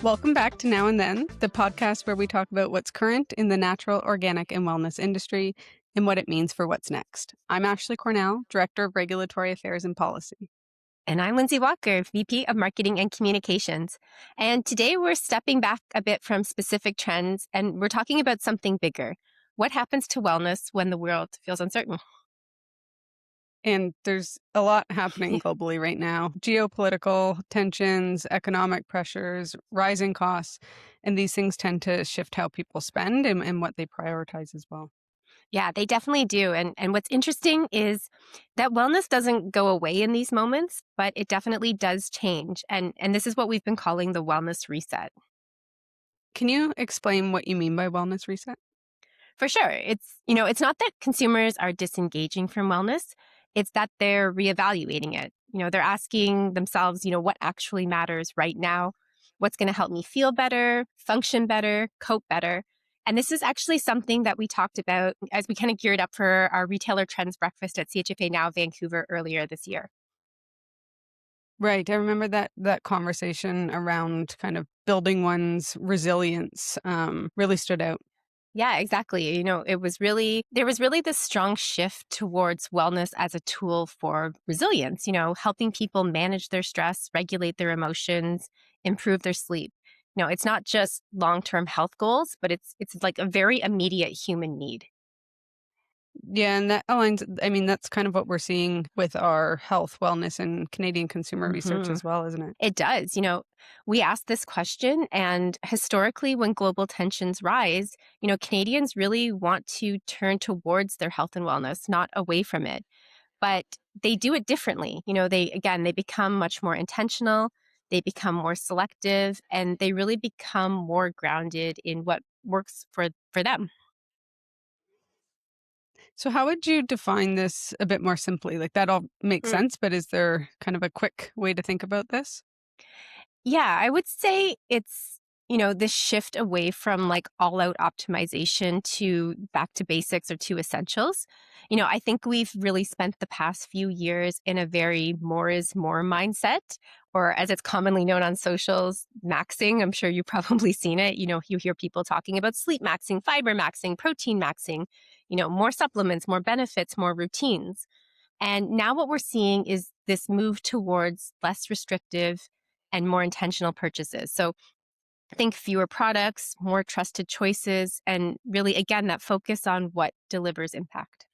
Welcome back to Now and Then, the podcast where we talk about what's current in the natural, organic, and wellness industry and what it means for what's next. I'm Ashley Cornell, Director of Regulatory Affairs and Policy. And I'm Lynsey Walker, VP of Marketing and Communications. And today we're stepping back a bit from specific trends and we're talking about something bigger. What happens to wellness when the world feels uncertain? And there's a lot happening globally right now. Geopolitical tensions, economic pressures, rising costs, and these things tend to shift how people spend and what they prioritize as well. Yeah, they definitely do. And what's interesting is that wellness doesn't go away in these moments, but it definitely does change. And this is what we've been calling the wellness reset. Can you explain what you mean by wellness reset? For sure. It's not that consumers are disengaging from wellness. It's that they're reevaluating it. They're asking themselves, what actually matters right now? What's going to help me feel better, function better, cope better? And this is actually something that we talked about as we kind of geared up for our Retailer Trends Breakfast at CHFA Now Vancouver earlier this year. Right. I remember that conversation around kind of building one's resilience really stood out. Yeah, exactly. There was really this strong shift towards wellness as a tool for resilience, helping people manage their stress, regulate their emotions, improve their sleep. It's not just long-term health goals, but it's like a very immediate human need. Yeah, and that aligns. I mean, that's kind of what we're seeing with our health, wellness, and Canadian consumer research Mhm. as well, isn't it? It does. We asked this question, and historically, when global tensions rise, Canadians really want to turn towards their health and wellness, not away from it. But they do it differently. They become much more intentional, they become more selective, and they really become more grounded in what works for them. So, how would you define this a bit more simply? Like that all makes sense, but is there kind of a quick way to think about this? Yeah, I would say it's, this shift away from like all out optimization to back to basics or to essentials. I think we've really spent the past few years in a very more is more mindset, or as it's commonly known on socials, maxing. I'm sure you've probably seen it. You hear people talking about sleep maxing, fiber maxing, protein maxing, more supplements, more benefits, more routines. And now what we're seeing is this move towards less restrictive and more intentional purchases. So think fewer products, more trusted choices, and really, again, that focus on what delivers impact.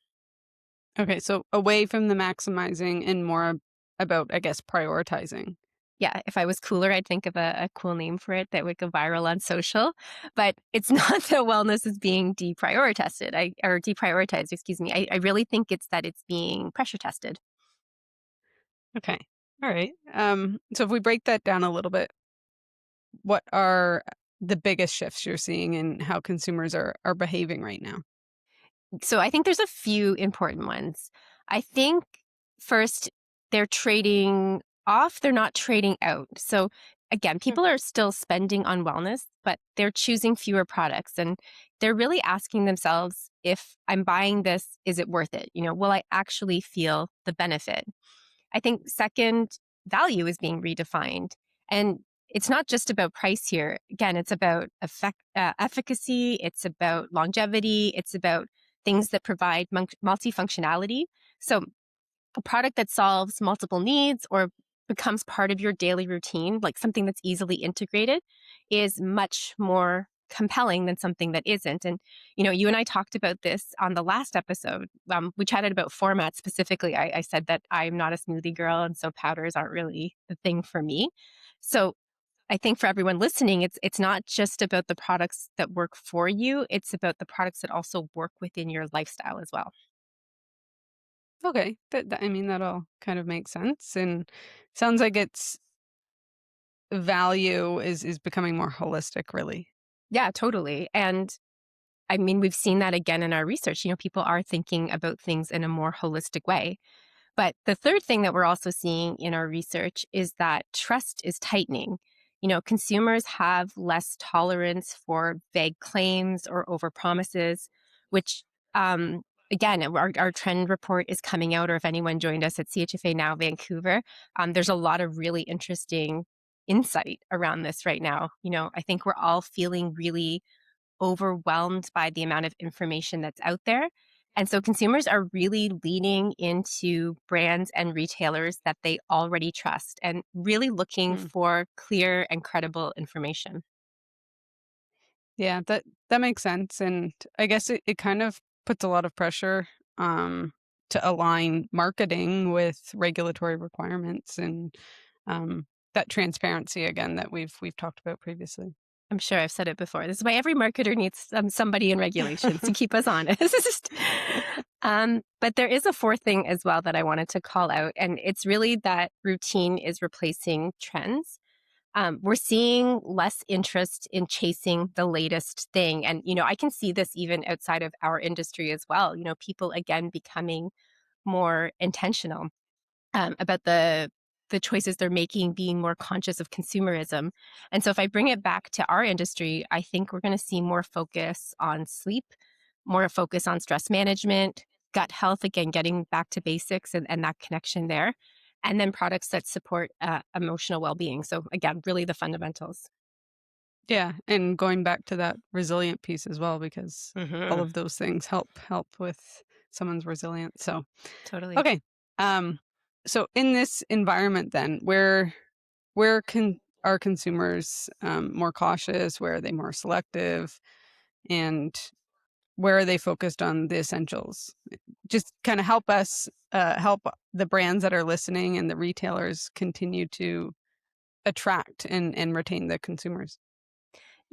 Okay, so away from the maximizing and more about, I guess, prioritizing. Yeah, if I was cooler, I'd think of a cool name for it that would go viral on social. But it's not that wellness is being deprioritized, excuse me. I really think it's that it's being pressure tested. Okay, all right. So if we break that down a little bit, what are the biggest shifts you're seeing in how consumers are behaving right now? So I think there's a few important ones. I think first, they're trading off, they're not trading out. So again, people are still spending on wellness, but they're choosing fewer products and they're really asking themselves, if I'm buying this, is it worth it? Will I actually feel the benefit? I think second, value is being redefined. And it's not just about price here. Again, it's about efficacy, it's about longevity, it's about things that provide multifunctionality. So a product that solves multiple needs or becomes part of your daily routine, like something that's easily integrated, is much more compelling than something that isn't. And, you and I talked about this on the last episode. We chatted about format specifically. I said that I'm not a smoothie girl, and so powders aren't really the thing for me. So I think for everyone listening, it's not just about the products that work for you. It's about the products that also work within your lifestyle as well. Okay, I mean that all kind of makes sense, and sounds like it's value is becoming more holistic, really. Yeah, totally. And I mean, we've seen that again in our research. People are thinking about things in a more holistic way. But the third thing that we're also seeing in our research is that trust is tightening. Consumers have less tolerance for vague claims or overpromises, which again, our trend report is coming out, or if anyone joined us at CHFA Now Vancouver, there's a lot of really interesting insight around this right now. I think we're all feeling really overwhelmed by the amount of information that's out there. And so consumers are really leaning into brands and retailers that they already trust and really looking Mm. for clear and credible information. Yeah, that makes sense, and I guess it kind of puts a lot of pressure, to align marketing with regulatory requirements and, that transparency again that we've talked about previously. I'm sure I've said it before. This is why every marketer needs somebody in regulations to keep us honest. But there is a fourth thing as well that I wanted to call out, and it's really that routine is replacing trends. We're seeing less interest in chasing the latest thing. And, I can see this even outside of our industry as well. People again becoming more intentional about the choices they're making, being more conscious of consumerism. And so if I bring it back to our industry, I think we're going to see more focus on sleep, more focus on stress management, gut health, again, getting back to basics and that connection there. And then products that support emotional well being. So, again, really the fundamentals. Yeah, and going back to that resilient piece as well because all Hmm. of those things help with someone's resilience, so Totally. okay, um, so in this environment then, where can are consumers, more cautious? Where are they more selective? And where are they focused on the essentials? Just kinda help us, help the brands that are listening and the retailers continue to attract and retain the consumers.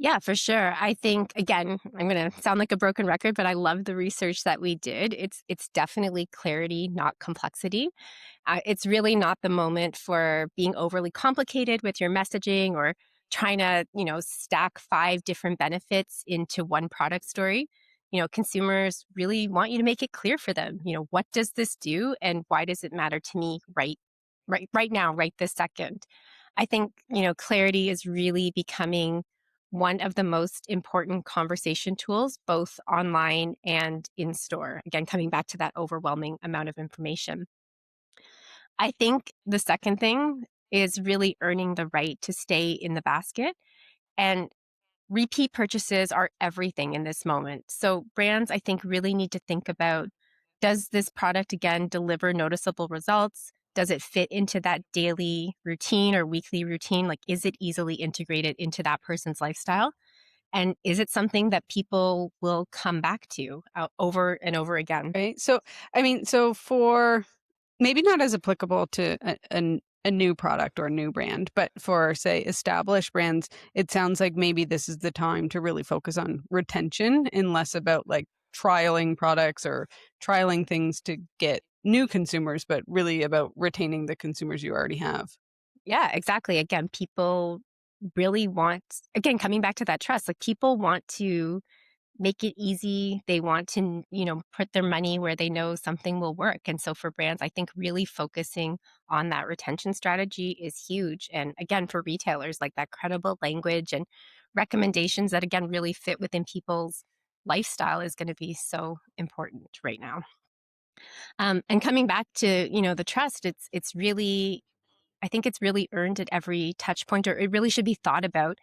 Yeah, for sure. I think again, I'm going to sound like a broken record, but I love the research that we did. It's definitely clarity, not complexity. It's really not the moment for being overly complicated with your messaging or trying to, stack five different benefits into one product story. Consumers really want you to make it clear for them. What does this do and why does it matter to me right now, right this second? I think, clarity is really becoming one of the most important conversation tools, both online and in store. Again, coming back to that overwhelming amount of information. I think the second thing is really earning the right to stay in the basket. And repeat purchases are everything in this moment. So brands, I think, really need to think about, does this product again deliver noticeable results? Does it fit into that daily routine or weekly routine? Like, is it easily integrated into that person's lifestyle? And is it something that people will come back to over and over again? Right? So, I mean, so for maybe not as applicable to a new product or a new brand, but for, say, established brands, it sounds like maybe this is the time to really focus on retention and less about, like, trialing products or trialing things to get new consumers, but really about retaining the consumers you already have. Yeah, exactly. Again, people really want, again, coming back to that trust, like people want to make it easy. They want to, put their money where they know something will work. And so for brands, I think really focusing on that retention strategy is huge. And again, for retailers, like that credible language and recommendations that again really fit within people's lifestyle is going to be so important right now. And coming back to, the trust, it's really, I think it's really earned at every touch point, or it really should be thought about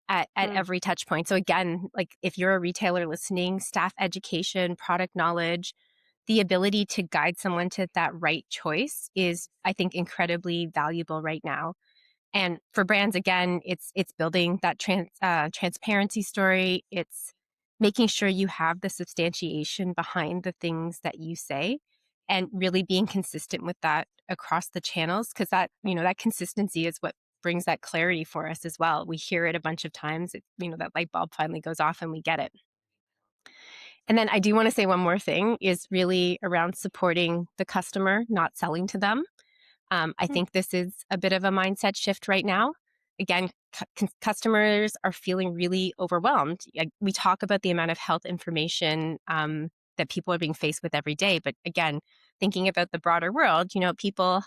at Mm. every touch point. So again, like if you're a retailer listening, staff education, product knowledge, the ability to guide someone to that right choice is, I think, incredibly valuable right now. And for brands, again, it's building that transparency story. It's making sure you have the substantiation behind the things that you say, and really being consistent with that across the channels, because that consistency is what brings that clarity for us as well. We hear it a bunch of times. That light bulb finally goes off and we get it. And then I do want to say one more thing is really around supporting the customer, not selling to them. I Mm. think this is a bit of a mindset shift right now. Again, customers are feeling really overwhelmed. We talk about the amount of health information that people are being faced with every day. But again, thinking about the broader world, people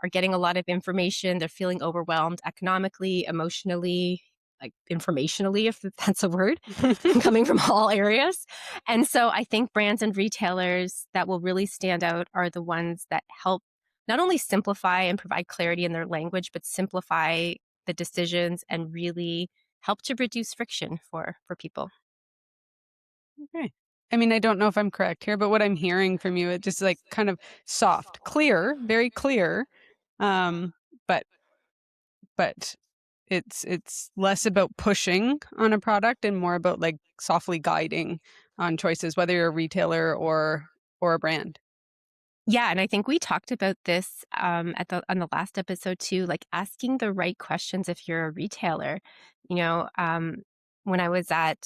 are getting a lot of information. They're feeling overwhelmed economically, emotionally, like informationally, if that's a word, coming from all areas. And so I think brands and retailers that will really stand out are the ones that help not only simplify and provide clarity in their language, but simplify the decisions and really help to reduce friction for people. Okay. I mean, I don't know if I'm correct here, but what I'm hearing from you, it just like kind of soft, clear, very clear. Um, but but it's less about pushing on a product and more about like softly guiding on choices, whether you're a retailer or a brand. Yeah, and I think we talked about this at the on the last episode too, like asking the right questions if you're a retailer. You know, when I was at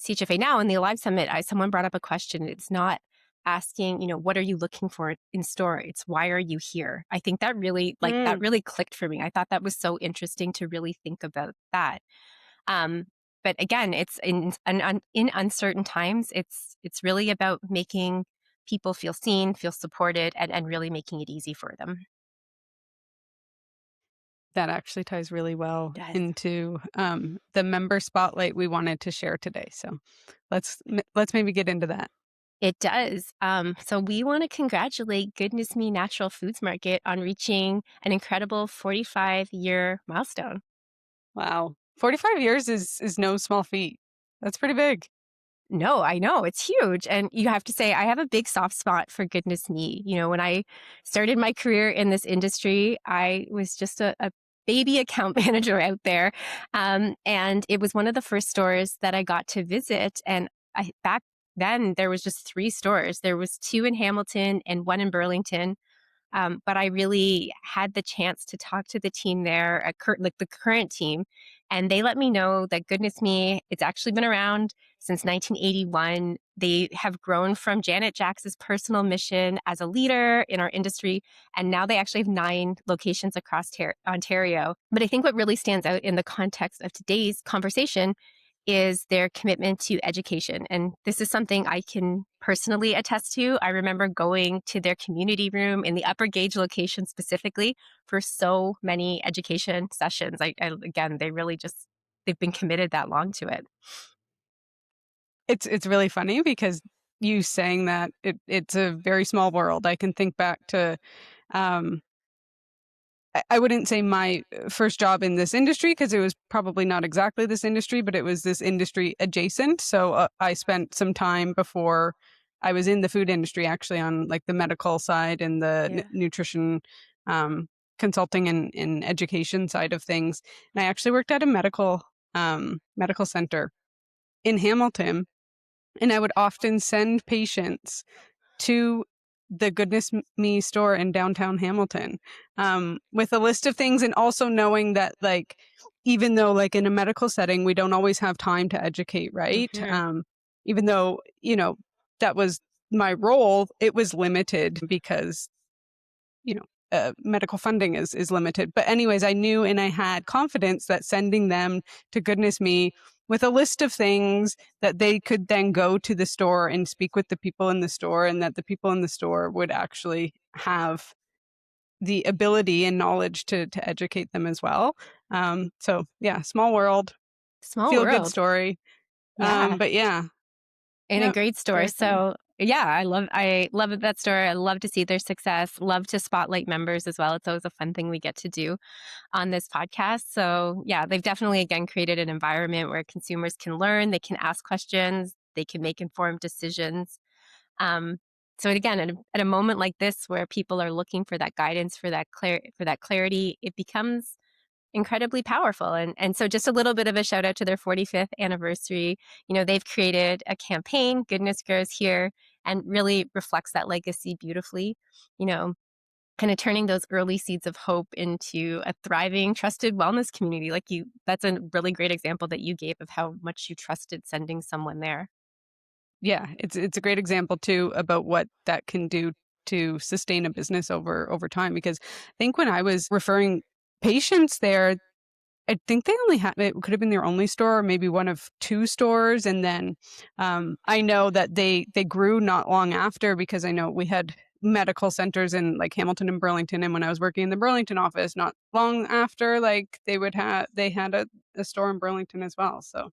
CHFA now in the Alive Summit, someone brought up a question. It's not asking, what are you looking for in store? It's why are you here? I think that really that Mm. really clicked for me. I thought that was so interesting to really think about that. Um, but again, it's in uncertain times. It's really about making people feel seen, feel supported, and really making it easy for them. That actually ties really well It does. into the member spotlight we wanted to share today. So let's maybe get into that. It does. So we want to congratulate Goodness Me Natural Foods Market on reaching an incredible 45-year milestone. Wow, 45 years is no small feat. That's pretty big. No, I know it's huge. And you have to say, I have a big soft spot for Goodness Me. When I started my career in this industry, I was just a baby account manager out there. And it was one of the first stores that I got to visit. And back then, there was just three stores. There was two in Hamilton and one in Burlington. But I really had the chance to talk to the team there, like the current team, and they let me know that Goodness Me, it's actually been around since 1981. They have grown from Janet Jacks's personal mission as a leader in our industry, and now they actually have 9 locations across Ontario. But I think what really stands out in the context of today's conversation is their commitment to education. And this is something I can personally attest to. I remember going to their community room in the upper gauge location specifically for so many education sessions. Again, they've been committed that long to it. It's really funny because you saying that it's a very small world. I can think back to um, I wouldn't say my first job in this industry because it was probably not exactly this industry, but it was this industry adjacent. So I spent some time before I was in the food industry, actually on like the medical side and the Yeah. nutrition um, consulting and education side of things. And I actually worked at a medical center in Hamilton, and I would often send patients to the Goodness Me store in downtown Hamilton, with a list of things, and also knowing that, like, even though, like, in a medical setting, we don't always have time to educate, right? Mhm. Even though, that was my role, it was limited because medical funding is limited. But anyways, I knew and I had confidence that sending them to Goodness Me with a list of things that they could then go to the store and speak with the people in the store, and that the people in the store would actually have the ability and knowledge to educate them as well. So yeah, small world, Small feel good world. story. Yeah. But yeah, And a yep, great store. very fun. So yeah, I love that store. I love to see their success. Love to spotlight members as well. It's always a fun thing we get to do on this podcast. So yeah, they've definitely again created an environment where consumers can learn, they can ask questions, they can make informed decisions. Um, so again, at a moment like this where people are looking for that guidance, for that clarity, it becomes incredibly powerful. And so just a little bit of a shout out to their 45th anniversary. They've created a campaign, Goodness Grows Here, and really reflects that legacy beautifully. You know, kind of turning those early seeds of hope into a thriving, trusted wellness community. That's a really great example that you gave of how much you trusted sending someone there. Yeah, it's a great example too about what that can do to sustain a business over time. Because I think when I was referring patients there, I think they only had, it could have been their only store, or maybe one of two stores, and then I know that they grew not long after, because I know we had medical centers in like Hamilton and Burlington. And when I was working in the Burlington office, not long after, like they had a store in Burlington as well. So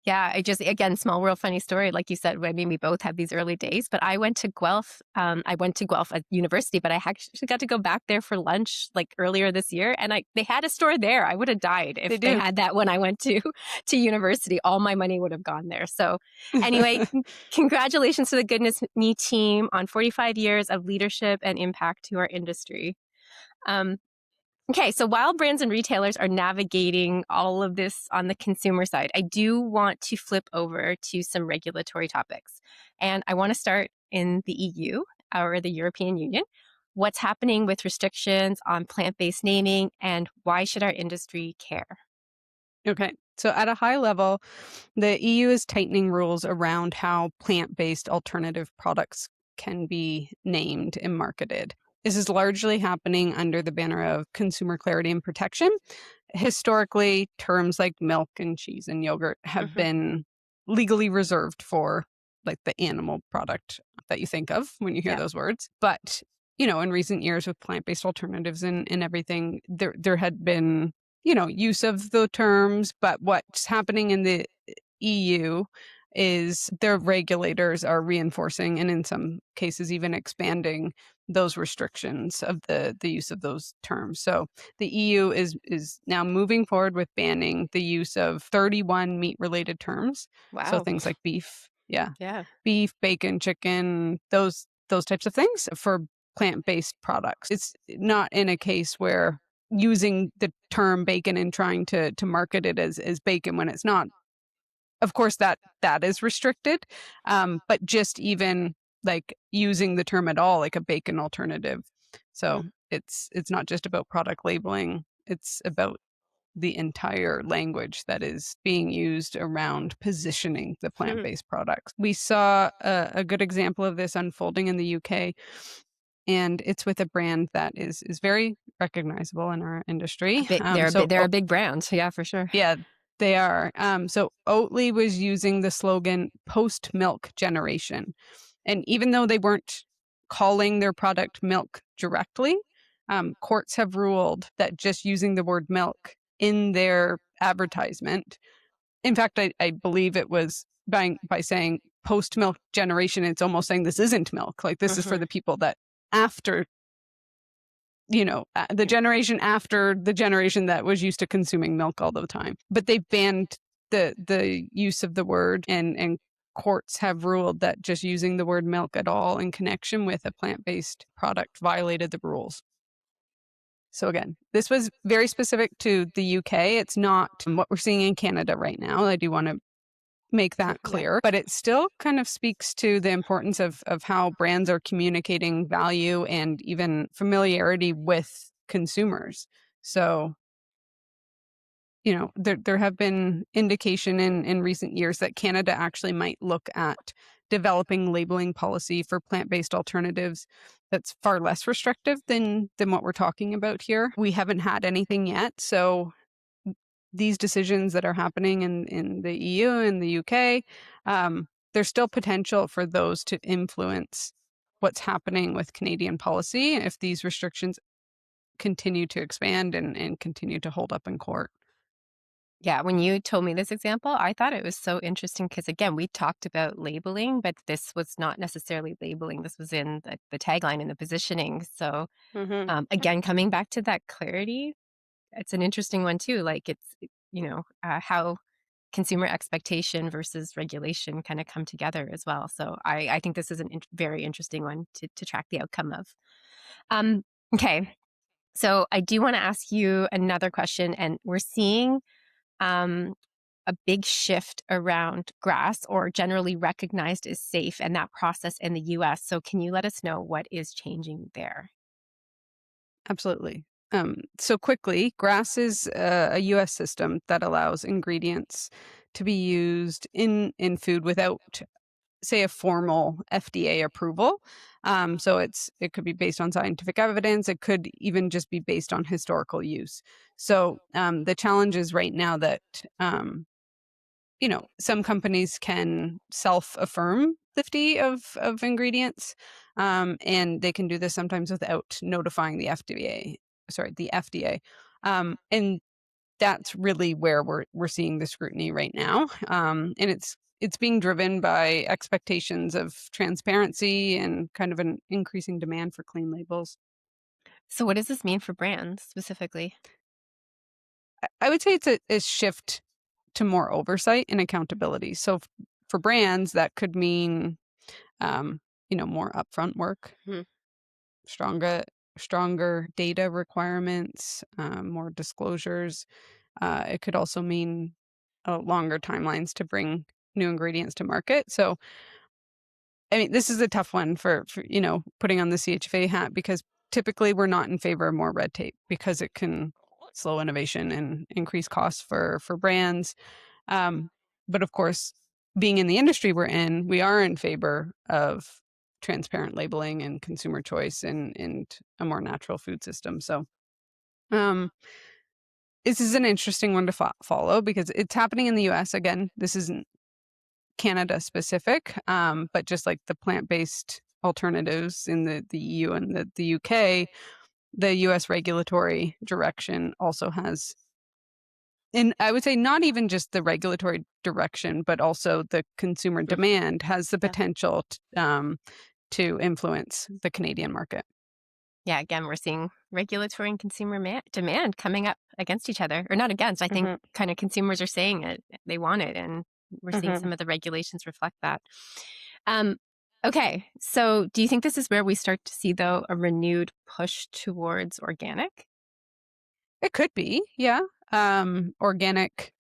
Yeah, I just again, small world, funny story. Like you said, I mean, we both had these early days, but I went to Guelph. I went to Guelph at university, but I actually got to go back there for lunch like earlier this year, and they had a store there. I would have died they if they do. had that when I went to to university. All my money would have gone there. So, anyway, congratulations to the Goodness Me team on 45 years of leadership and impact to our industry. Um, Okay, so while brands and retailers are navigating all of this on the consumer side, I do want to flip over to some regulatory topics. And I want to start in the EU or the European Union. What's happening with restrictions on plant based naming and why should our industry care? Okay. So at a high level, the EU is tightening rules around how plant-based alternative products can be named and marketed. This is largely happening under the banner of consumer clarity and protection. Historically, terms like milk and cheese and yogurt have Hmm. been legally reserved for like the animal product that you think of when you hear Yeah. those words. But, in recent years with plant-based alternatives and everything, there had been use of the terms, but what's happening in the EU is their regulators are reinforcing and in some cases even expanding those restrictions of the use of those terms. So the EU is now moving forward with banning the use of 31 meat related terms. So Wow. things like beef, yeah, Yeah. beef, bacon, chicken, those types of things for plant-based products. It's not in a case where using the term bacon and trying to market it as bacon when it's not. Of course, that is restricted, but just even like using the term at all, like a bacon alternative. So Mm. it's not just about product labeling; it's about the entire language that is being used around positioning the Hmm. plant-based products. We saw a good example of this unfolding in the UK, and it's with a brand that is very recognizable in our industry. They're a big brand. Yeah, for sure. Yeah, they are. So Oatly was using the slogan post milk generation. And even though they weren't calling their product milk directly, courts have ruled that just using the word milk in their advertisement, in fact, I believe it was by saying post milk generation, it's almost saying this isn't milk. Like this is for Hmm. the people that after the generation after the generation that was used to consuming milk all the time. But they banned the use of the word, and courts have ruled that just using the word milk at all in connection with a plant-based product violated the rules. So again, this was very specific to the UK. It's not what we're seeing in Canada right now. I do want to make that Yeah. clear, but it still kind of speaks to the importance of how brands are communicating value and even familiarity with consumers. So, there have been indication in recent years that Canada actually might look at developing labeling policy for plant-based alternatives that's far less restrictive than what we're talking about here. We haven't had anything yet, so these decisions that are happening in the EU and the UK, there's still potential for those to influence what's happening with Canadian policy if these restrictions continue to expand and continue to hold up in court. Yeah, when you told me this example, I thought it was so interesting because, again, we talked about labeling, but this was not necessarily labeling. This was in the tagline and the positioning. So, Hmm. again, coming back to that clarity, it's an interesting one too. Like how consumer expectation versus regulation kind of come together as well. So, I think this is a very interesting one to track the outcome of. Um, okay, so I do want to ask you another question, and we're seeing um, a big shift around grass or generally recognized as safe and that process in the US. So, can you let us know what is changing there? Absolutely. So quickly, GRAS is a US system that allows ingredients to be used in food without, say, a formal FDA approval. So it could be based on scientific evidence. It could even just be based on historical use. So the challenge is right now that some companies can self-affirm the safety of ingredients, And they can do this sometimes without notifying the FDA. Sorry, the FDA. And that's really where we're seeing the scrutiny right now. And it's being driven by expectations of transparency and kind of an increasing demand for clean labels. So, what does this mean for brands specifically? I would say it's a shift to more oversight and accountability. So for brands, that could mean more upfront work, Hmm. stronger stronger data requirements, more disclosures. It could also mean longer timelines to bring new ingredients to market. So I mean, this is a tough one for putting on the CHFA hat because typically we're not in favor of more red tape because it can slow innovation and increase costs for brands. Um, but of course, being in the industry we're in, we are in favor of transparent labeling and consumer choice and a more natural food system. So um, this is an interesting one to follow because it's happening in the US. Again, this isn't Canada specific, but just like the plant-based alternatives in the EU and the UK, the US regulatory direction also has, and I would say not even just the regulatory direction, but also the consumer Mm. demand has the Yeah. potential to influence the Canadian market. Yeah, again, we're seeing regulatory and consumer demand coming up against each other, or not against. I think Hmm. kind of consumers are saying it, they want it, and we're seeing Hmm. some of the regulations reflect that. Um, okay, so do you think this is where we start to see, though, a renewed push towards organic? It could be, yeah. Organic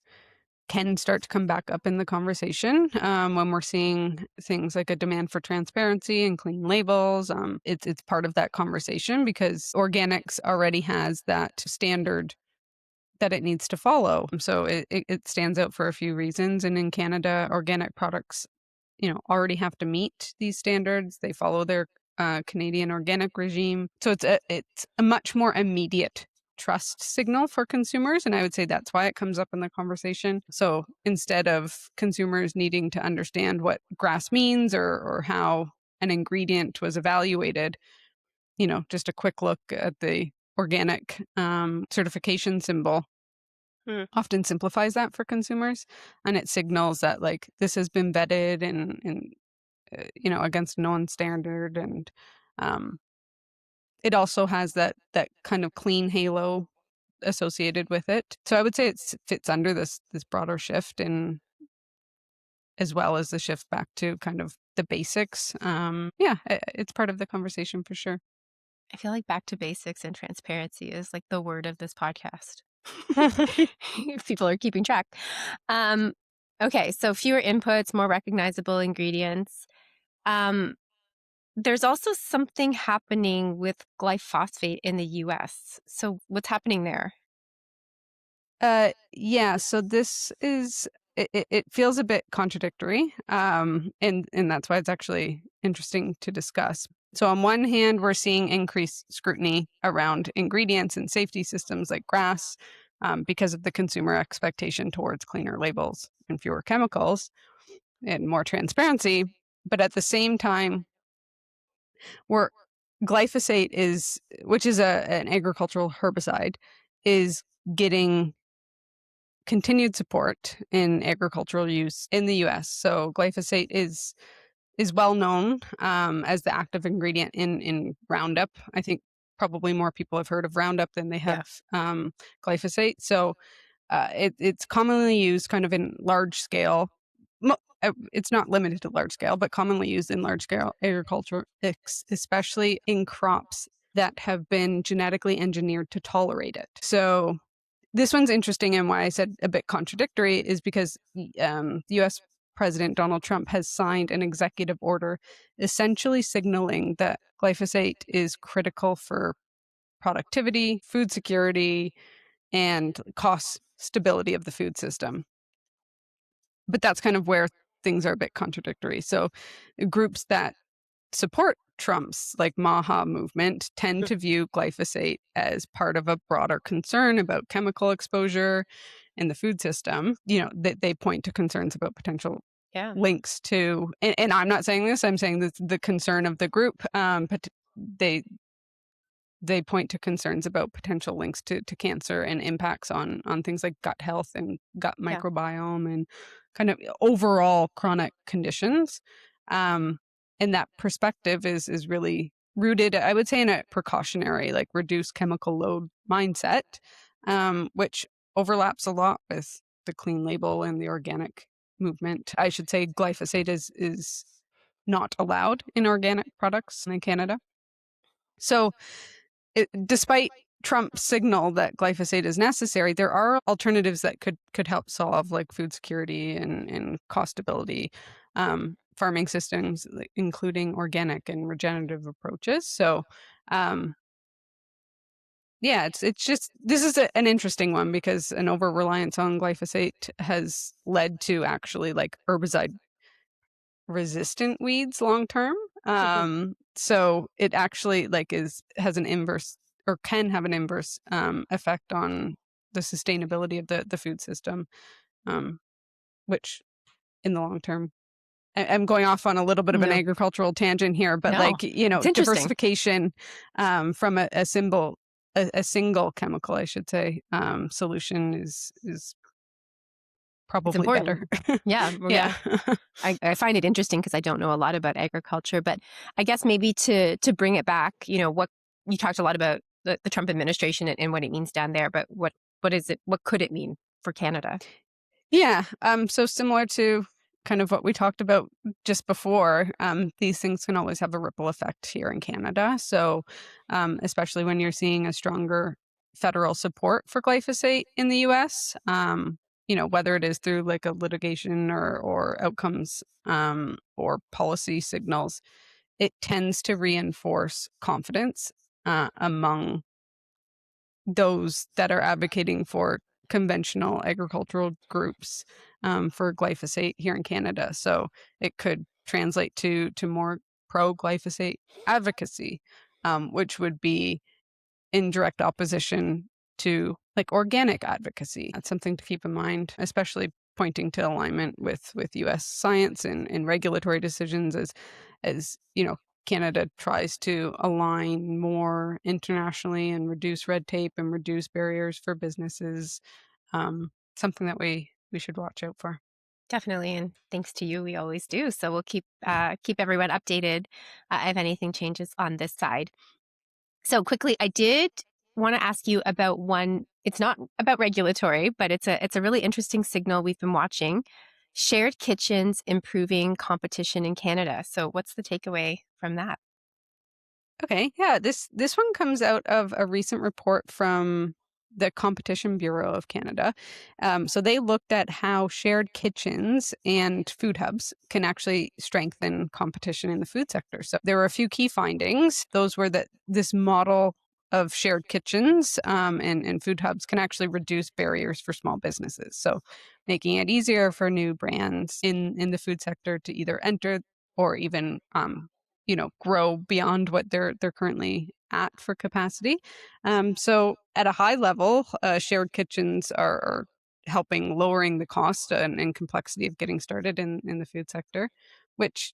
can start to come back up in the conversation when we're seeing things like a demand for transparency and clean labels. It's part of that conversation because organics already has that standard that it needs to follow. So it stands out for a few reasons. And in Canada, organic products, already have to meet these standards. They follow their Canadian organic regime. So it's a much more immediate trust signal for consumers. And I would say that's why it comes up in the conversation. So instead of consumers needing to understand what grass means or how an ingredient was evaluated, just a quick look at the organic certification symbol Hmm. often simplifies that for consumers, and it signals that like this has been vetted and against a known standard, and um, it also has that kind of clean halo associated with it. So I would say it fits under this broader shift, and as well as the shift back to kind of the basics. Yeah, it's part of the conversation for sure. I feel like back to basics and transparency is like the word of this podcast. If people are keeping track. Um, okay, so fewer inputs, more recognizable ingredients. Um, there's also something happening with glyphosate in the US. So what's happening there? Yeah, so this is it feels a bit contradictory. And that's why it's actually interesting to discuss. So on one hand, we're seeing increased scrutiny around ingredients and safety systems like grass, because of the consumer expectation towards cleaner labels and fewer chemicals and more transparency. But at the same time, we're glyphosate is, which is an agricultural herbicide, is getting continued support in agricultural use in the US. So glyphosate is well known as the active ingredient in Roundup. I think probably more people have heard of Roundup than they Yeah. have glyphosate. So it's commonly used kind of in large scale. It's not limited to large scale, but commonly used in large scale agriculture, especially in crops that have been genetically engineered to tolerate it. So this one's interesting, and why I said a bit contradictory is because US President Donald Trump has signed an executive order essentially signaling that glyphosate is critical for productivity, food security, and cost stability of the food system. But that's kind of where things are a bit contradictory. So groups that support Trump's like Maha movement tend to view glyphosate as part of a broader concern about chemical exposure in the food system. They point to concerns about potential Yeah. links to, and I'm not saying this, I'm saying this, the concern of the group, but they point to concerns about potential links to cancer and impacts on things like gut health and gut Yeah. microbiome and kind of overall chronic conditions. Um, and that perspective is really rooted, I would say, in a precautionary, like reduce chemical load mindset, which overlaps a lot with the clean label and the organic movement. I should say glyphosate is not allowed in organic products in Canada. So despite Trump's signal that glyphosate is necessary, there are alternatives that could help solve like food security and costability, farming systems, including organic and regenerative approaches. So, um, yeah, it's just this is an interesting one because an over reliance on glyphosate has led to actually like herbicide resistant weeds long term. So it actually like has an inverse or can have an inverse effect on the sustainability of the food system, um, which in the long term, I'm going off on a little bit of an No, agricultural tangent here, but no, like you it's know, interesting. diversification from a single chemical, I should say, solution is It's probably better. important. Yeah. Well, Yeah. yeah. I find it interesting because I don't know a lot about agriculture, but I guess maybe to bring it back, what you talked a lot about the Trump administration and what it means down there, but what is it? What could it mean for Canada? Yeah. So similar to kind of what we talked about just before, these things can always have a ripple effect here in Canada. So, especially when you're seeing a stronger federal support for glyphosate in the US, whether it is through like a litigation or outcomes or policy signals, it tends to reinforce confidence among those that are advocating for conventional agricultural groups for glyphosate here in Canada. So it could translate to more pro glyphosate advocacy, which would be in direct opposition to like organic advocacy. That's something to keep in mind, especially pointing to alignment with US science and regulatory decisions as Canada tries to align more internationally and reduce red tape and reduce barriers for businesses. Something that we should watch out for. Definitely, and thanks to you, we always do. So we'll keep everyone updated if anything changes on this side. So quickly, I did want to ask you about one. It's not about regulatory, but it's a really interesting signal we've been watching. Shared kitchens improving competition in Canada. So what's the takeaway from that? Okay, yeah, this one comes out of a recent report from the Competition Bureau of Canada. So they looked at how shared kitchens and food hubs can actually strengthen competition in the food sector. So there were a few key findings. Those were that this model of shared kitchens and food hubs can actually reduce barriers for small businesses. So making it easier for new brands in the food sector to either enter or even grow beyond what they're currently at for capacity. So at a high level, shared kitchens are helping lowering the cost and complexity of getting started in the food sector, which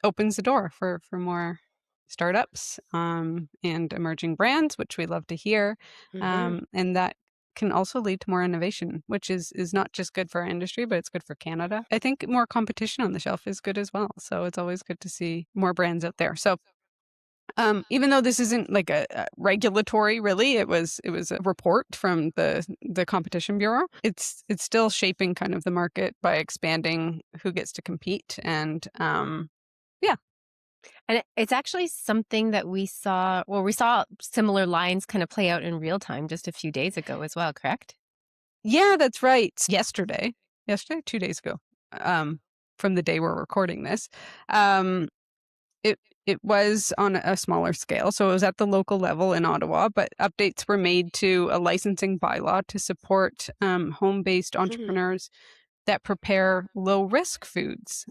opens the door for more startups and emerging brands, which we love to hear, Hmm. and that can also lead to more innovation, which is not just good for our industry, but it's good for Canada. I think more competition on the shelf is good as well. So it's always good to see more brands out there. So even though this isn't like a regulatory, really, it was a report from the Competition Bureau. It's still shaping kind of the market by expanding who gets to compete, and yeah, And it's actually something that we saw similar lines kind of play out in real time just a few days ago as well, correct? yeah, that's right. Yesterday, 2 days ago, um, from the day we're recording this, um, it was on a smaller scale, so it was at the local level in Ottawa, but updates were made to a licensing bylaw to support home-based Mhm. entrepreneurs that prepare low risk foods.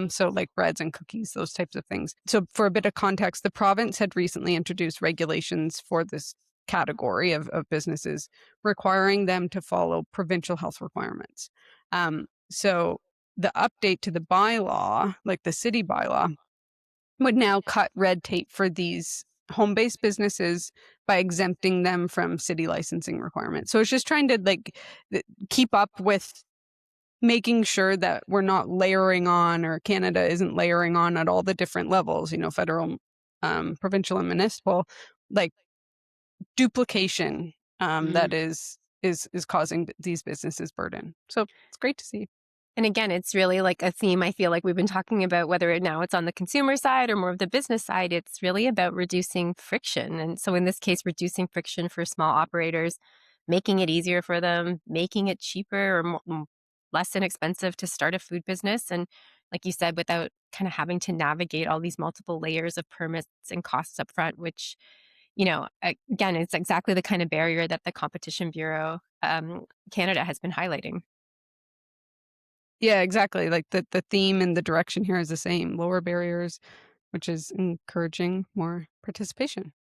So, like breads and cookies, those types of things. So, for a bit of context, the province had recently introduced regulations for this category of businesses, requiring them to follow provincial health requirements. So, the update to the bylaw, like the city bylaw, would now cut red tape for these home-based businesses by exempting them from city licensing requirements. So it's just trying to keep up with making sure that we're not layering on, or Canada isn't layering on at all the different levels, federal, provincial, and municipal, like duplication, Mm. that is causing these businesses burden. So it's great to see. And again, it's really like a theme I feel like we've been talking about, whether now it's on the consumer side or more of the business side. It's really about reducing friction. And so in this case, reducing friction for small operators, making it easier for them, making it cheaper or less inexpensive to start a food business. And like you said, without kind of having to navigate all these multiple layers of permits and costs up front, which, again, it's exactly the kind of barrier that the Competition Bureau Canada has been highlighting. Yeah, exactly. Like the theme and the direction here is the same: lower barriers, which is encouraging more participation.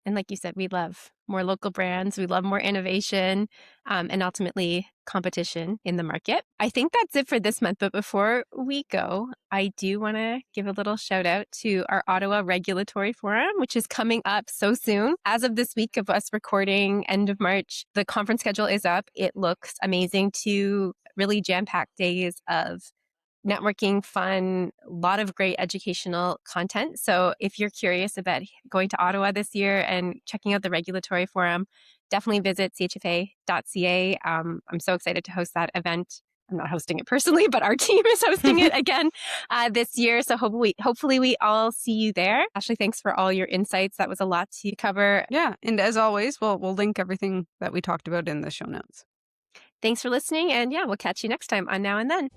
And like you said, we love more local brands. We love more innovation and ultimately competition in the market. I think that's it for this month. But before we go, I do want to give a little shout out to our Ottawa Regulatory Forum, which is coming up so soon. As of this week of us recording, end of March, the conference schedule is up. It looks amazing. 2 really jam-packed days of networking, fun, a lot of great educational content. So if you're curious about going to Ottawa this year and checking out the regulatory forum, definitely visit chfa.ca. I'm so excited to host that event. I'm not hosting it personally, but our team is hosting it again this year. So hopefully we all see you there. Ashley, thanks for all your insights. That was a lot to cover. Yeah, and as always, we'll link everything that we talked about in the show notes. Thanks for listening. And yeah, we'll catch you next time on Now and Then.